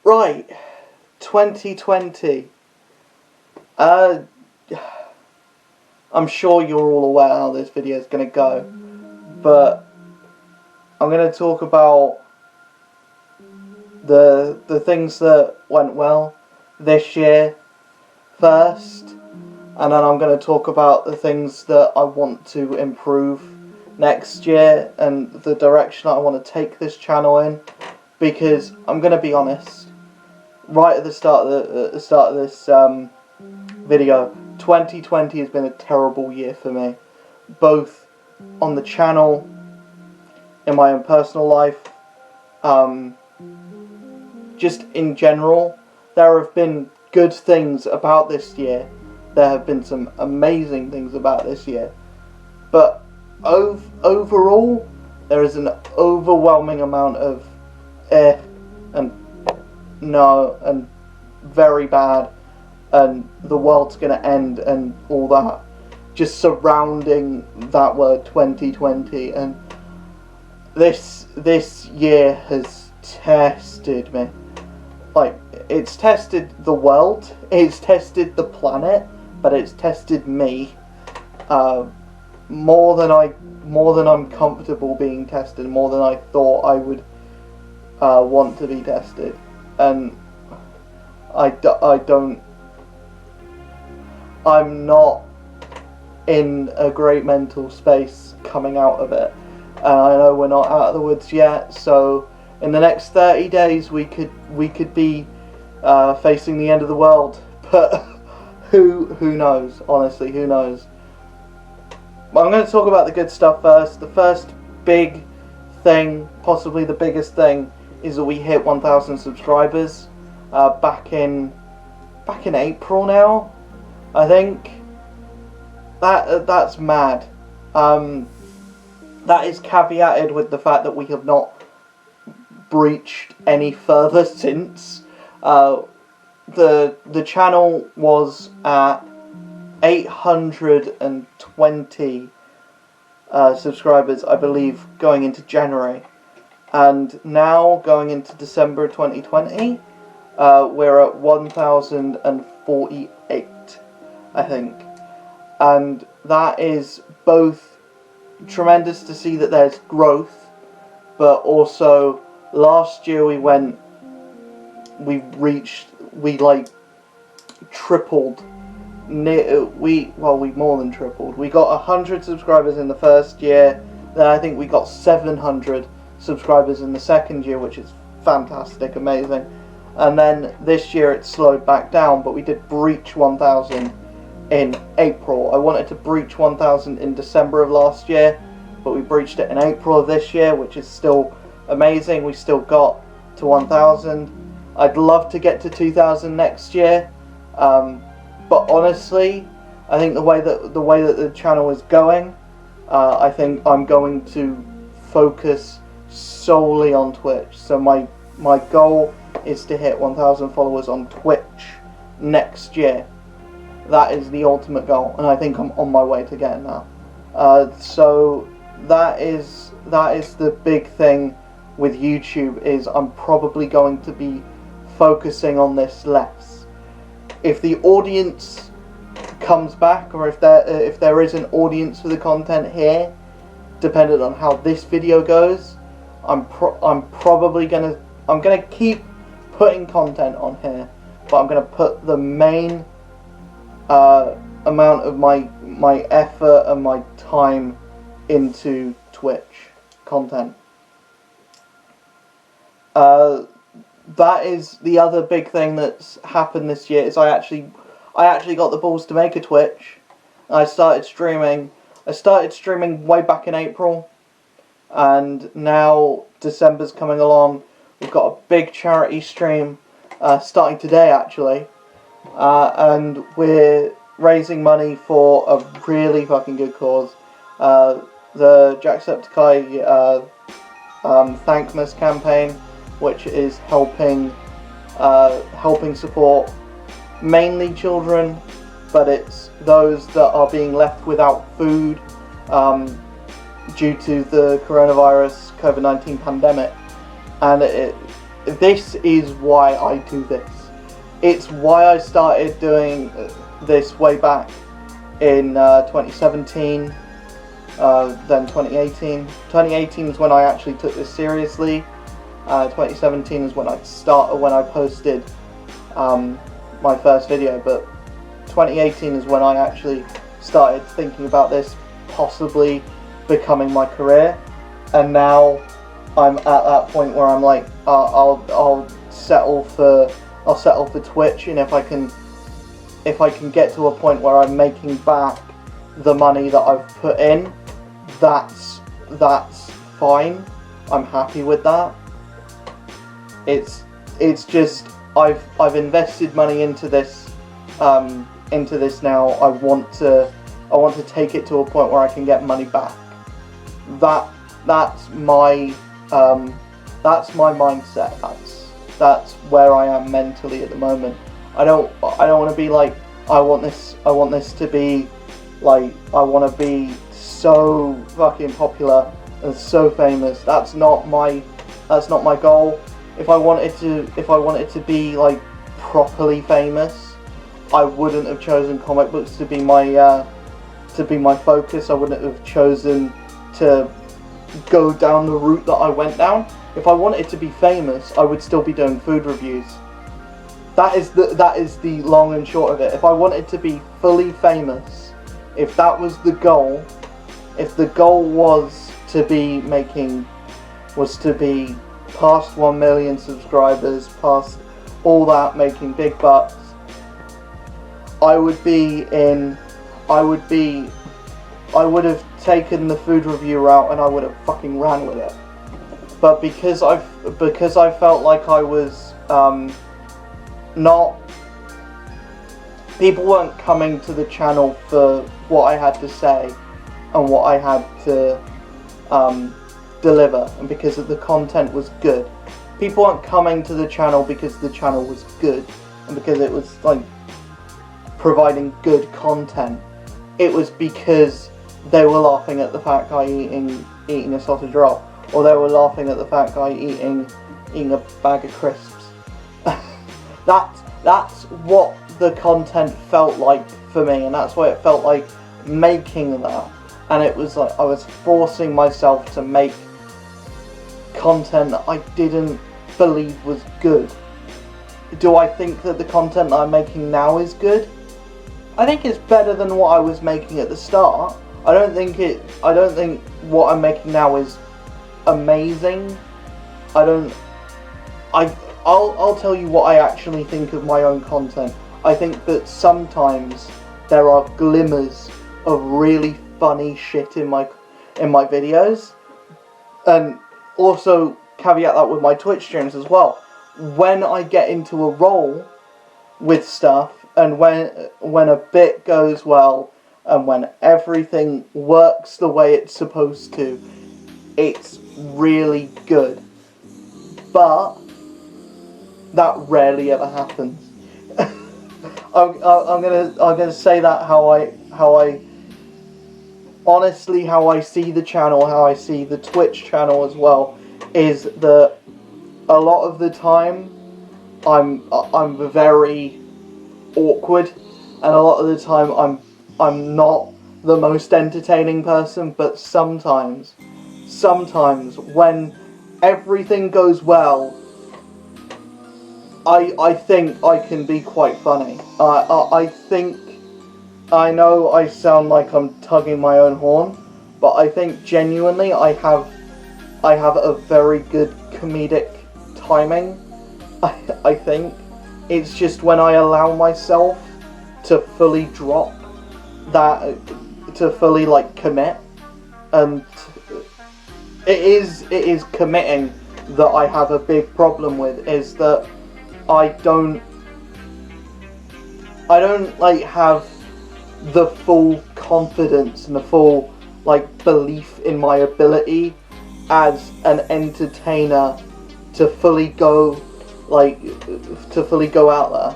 Right, 2020. I'm sure you're all aware how this video is going to go, but I'm going to talk about the things that went well this year first, and then I'm going to talk about the things that I want to improve next year and the direction I want to take this channel in. Because I'm going to be honest, right at the start of this video, 2020 has been a terrible year for me, both on the channel, in my own personal life, just in general. There have been good things about this year, there have been some amazing things about this year, but overall, there is an overwhelming amount of and no and very bad and the world's gonna end and all that just surrounding that word 2020. And this year has tested me. Like, it's tested the world, it's tested the planet, but it's tested me more than I'm comfortable being tested, more than I thought I would want to be tested. And I'm not in a great mental space coming out of it, and I know we're not out of the woods yet, so in the next 30 days we could be facing the end of the world, but who knows, honestly, who knows. I'm going to talk about the good stuff first. The first big thing, possibly the biggest thing, is that we hit 1,000 subscribers back in April now, I think. That's mad. That is caveated with the fact that we have not breached any further since. The channel was at 820 subscribers, I believe, going into January. And now, going into December 2020, we're at 1,048, I think. And that is both tremendous to see that there's growth, but also last year we tripled. We more than tripled. We got 100 subscribers in the first year, then I think we got 700 subscribers in the second year, which is fantastic, amazing. And then this year it slowed back down, but we did breach 1,000 in April. I wanted to breach 1,000 in December of last year, but we breached it in April of this year, which is still amazing. We still got to 1,000. I'd love to get to 2,000 next year, but honestly, I think the way that the channel is going, I think I'm going to focus solely on Twitch. So my goal is to hit 1,000 followers on Twitch next year. That is the ultimate goal, and I think I'm on my way to getting that. So that is the big thing with YouTube, is I'm probably going to be focusing on this less. If the audience comes back, or if there is an audience for the content here, depending on how this video goes, I'm gonna keep putting content on here, but I'm gonna put the main amount of my effort and my time into Twitch content. That is the other big thing that's happened this year, is I actually got the balls to make a Twitch. I started streaming way back in April, and now December's coming along. We've got a big charity stream starting today, actually, and we're raising money for a really fucking good cause. The Jacksepticeye Thankmas campaign, which is helping support mainly children, but it's those that are being left without food due to the coronavirus COVID-19 pandemic. And this is why I do this. It's why I started doing this way back in 2017, then 2018. 2018 is when I actually took this seriously. 2017 is when I posted my first video, but 2018 is when I actually started thinking about this possibly becoming my career, and now I'm at that point where I'm like, I'll settle for Twitch, and if I can get to a point where I'm making back the money that I've put in, that's fine. I'm happy with that. It's just I've invested money into this now. I want to take it to a point where I can get money back. That's my mindset. That's where I am mentally at the moment. I don't want to be like, I want this to be like, I want to be so fucking popular and so famous. That's not my goal. If I wanted to be like properly famous, I wouldn't have chosen comic books to be my focus. I wouldn't have chosen to go down the route that I went down. If I wanted to be famous, I would still be doing food reviews. That is the long and short of it. If I wanted to be fully famous, if that was the goal, if the goal was to be past 1 million subscribers, past all that, making big bucks, I would have taken the food review route, and I would have fucking ran with it. But because I felt like I was not, people weren't coming to the channel for what I had to say and what I had to deliver, and because the content was good. People weren't coming to the channel because the channel was good and because it was like providing good content. It was because they were laughing at the fact I eating a sausage roll, or they were laughing at the fact I eating a bag of crisps. That's what the content felt like for me, and that's what it felt like making that. And it was like I was forcing myself to make content that I didn't believe was good. Do I think that the content that I'm making now is good? I think it's better than what I was making at the start. I don't think what I'm making now is amazing. I'll tell you what I actually think of my own content. I think that sometimes there are glimmers of really funny shit in my videos, and also caveat that with my Twitch streams as well. When I get into a role with stuff, and when a bit goes well, and when everything works the way it's supposed to, it's really good. But that rarely ever happens. I'm gonna say that how I honestly, how I see the channel, how I see the Twitch channel as well, is that a lot of the time I'm very awkward, and a lot of the time I'm not the most entertaining person, but sometimes when everything goes well, I think I can be quite funny. I know I sound like I'm tugging my own horn, but I think genuinely I have a very good comedic timing. I think it's just when I allow myself to fully drop that, to fully like commit, and it is committing that I have a big problem with, is that I don't like have the full confidence and the full like belief in my ability as an entertainer to fully go out there.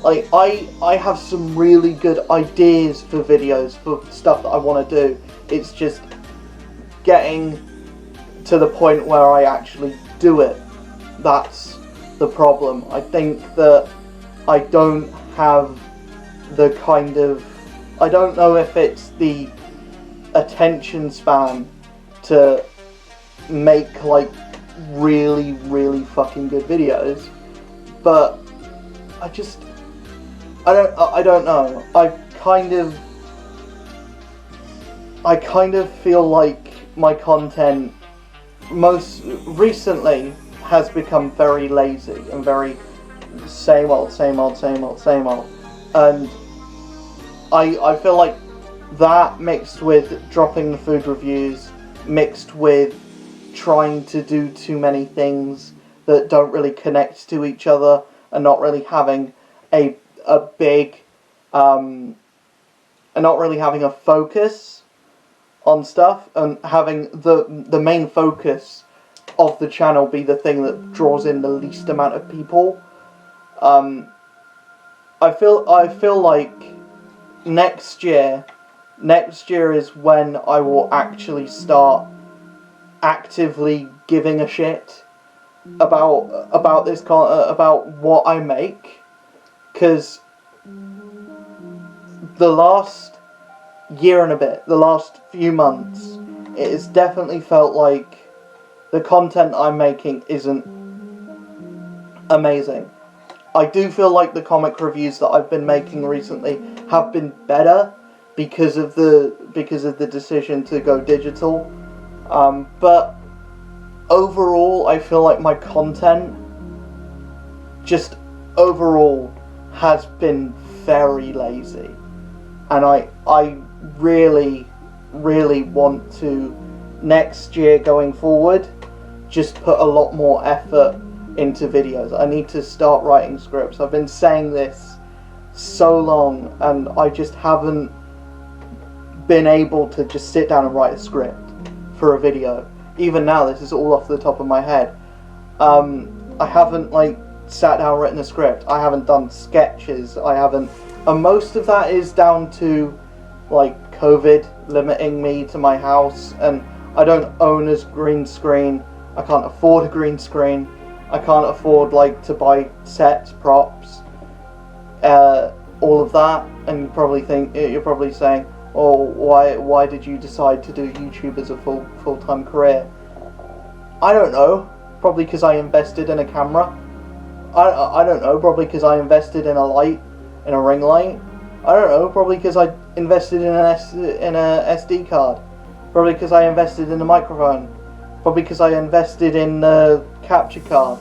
Like I have some really good ideas for videos, for stuff that I want to do. It's just getting to the point where I actually do it that's the problem. I think that I don't have the kind of... I don't know if it's the attention span to make like really, really fucking good videos, but I don't know. I kind of feel like my content most recently has become very lazy and very same old, and I feel like that mixed with dropping the food reviews, mixed with trying to do too many things that don't really connect to each other and not really having a big and not really having a focus on stuff, and having the main focus of the channel be the thing that draws in the least amount of people. I feel like next year is when I will actually start actively giving a shit about this about what I make, because the last year and a bit, the last few months, it has definitely felt like the content I'm making isn't amazing. I do feel like the comic reviews that I've been making recently have been better because of the decision to go digital. But overall, I feel like my content just overall has been very lazy, and I really, really want to next year going forward just put a lot more effort into videos. I need to start writing scripts. I've been saying this so long, and I just haven't been able to just sit down and write a script for a video. Even now, this is all off the top of my head. I haven't like sat down and written a script. I haven't done sketches. I haven't, and most of that is down to like COVID limiting me to my house, and I don't own a green screen. I can't afford a green screen. I can't afford like to buy sets, props, all of that. And you're probably saying, "Oh, why did you decide to do YouTube as a full-time career?" I don't know. Probably because I invested in a camera. I don't know. Probably because I invested in a light, in a ring light. I don't know. Probably because I invested in a SD card. Probably because I invested in a microphone. Probably because I invested in a capture card.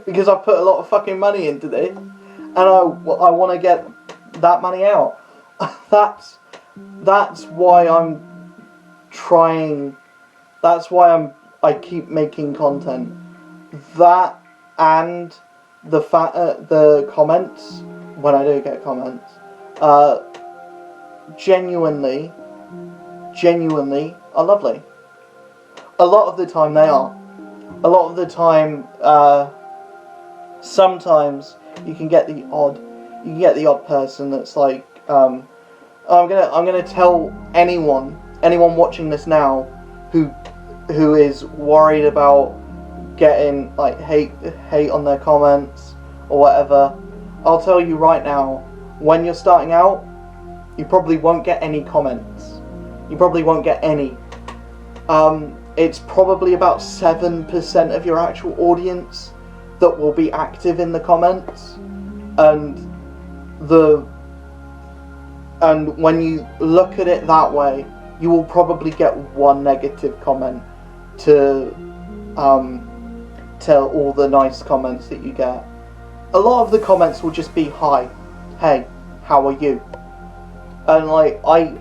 Because I put a lot of fucking money into this, and I want to get that money out. That's why I'm trying. That's why I keep making content. That and the comments, when I do get comments, genuinely are lovely. A lot of the time they are. A lot of the time, sometimes you can get the odd person that's like, I'm gonna tell anyone watching this now who is worried about getting like hate on their comments or whatever. I'll tell you right now, when you're starting out, you probably won't get any comments. You probably won't get any. It's probably about 7% of your actual audience that will be active in the comments, and when you look at it that way, you will probably get one negative comment to all the nice comments that you get. A lot of the comments will just be, "Hi, hey, how are you?" And like, I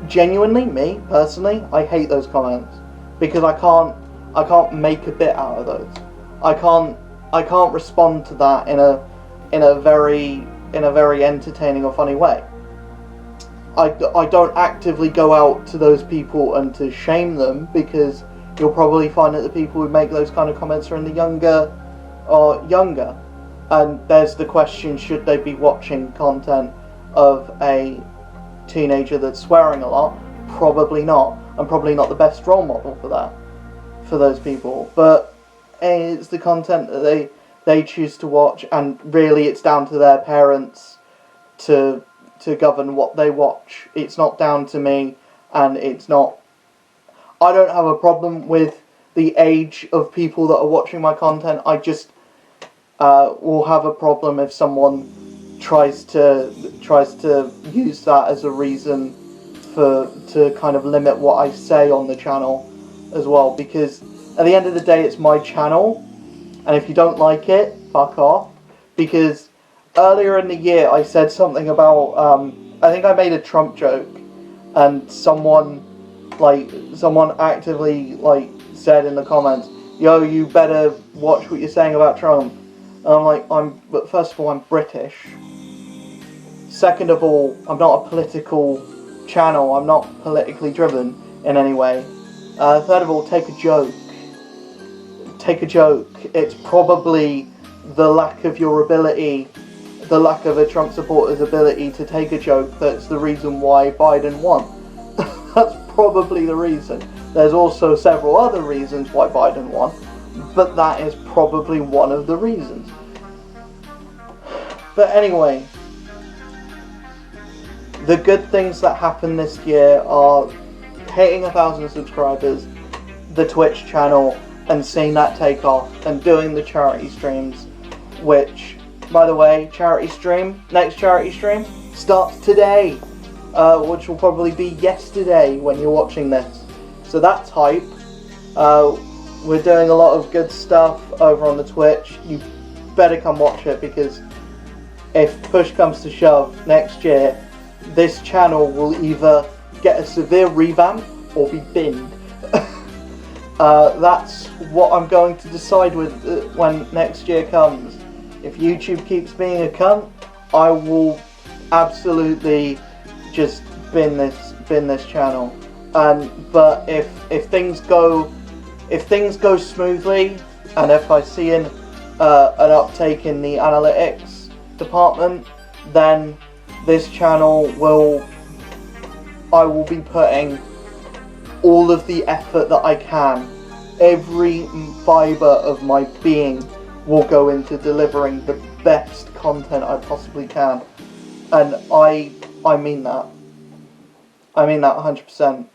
genuinely, me personally, I hate those comments because I can't make a bit out of those. I can't respond to that in a very entertaining or funny way. I don't actively go out to those people and to shame them, because you'll probably find that the people who make those kind of comments are in the younger. And there's the question, should they be watching content of a teenager that's swearing a lot? Probably not. I'm probably not the best role model for that. for those people, but it's the content that they choose to watch, and really it's down to their parents to govern what they watch. It's not down to me, and it's not... I don't have a problem with the age of people that are watching my content. I just will have a problem if someone tries to use that as a reason to kind of limit what I say on the channel as well, because at the end of the day it's my channel, and if you don't like it, fuck off. Because earlier in the year I said something about I think I made a Trump joke, and someone actively said in the comments, "Yo, you better watch what you're saying about Trump." And I'm like, but first of all, I'm British. Second of all, I'm not a political channel. I'm not politically driven in any way. Third of all, take a joke. Take a joke. It's probably the lack of your ability, the lack of a Trump supporter's ability to take a joke that's the reason why Biden won. That's probably the reason. There's also several other reasons why Biden won, but that is probably one of the reasons. But anyway, the good things that happened this year are hitting 1,000 subscribers, the Twitch channel, and seeing that take off, and doing the charity streams, which, by the way, next charity stream starts today, which will probably be yesterday when you're watching this. So that's hype. We're doing a lot of good stuff over on the Twitch. You better come watch it, because if push comes to shove next year, this channel will either get a severe revamp or be binned. That's what I'm going to decide with when next year comes. If YouTube keeps being a cunt, I will absolutely just bin this channel. But if things go smoothly, and if I see an uptake in the analytics department, then this channel I will be putting all of the effort that I can. Every fibre of my being will go into delivering the best content I possibly can. And I mean that. I mean that 100%.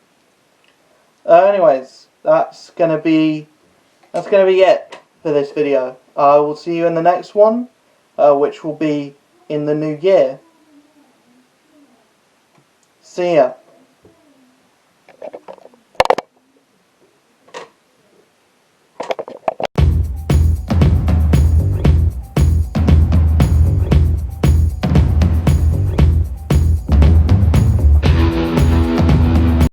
Anyways, that's gonna be it for this video. I will see you in the next one, which will be in the new year. See ya.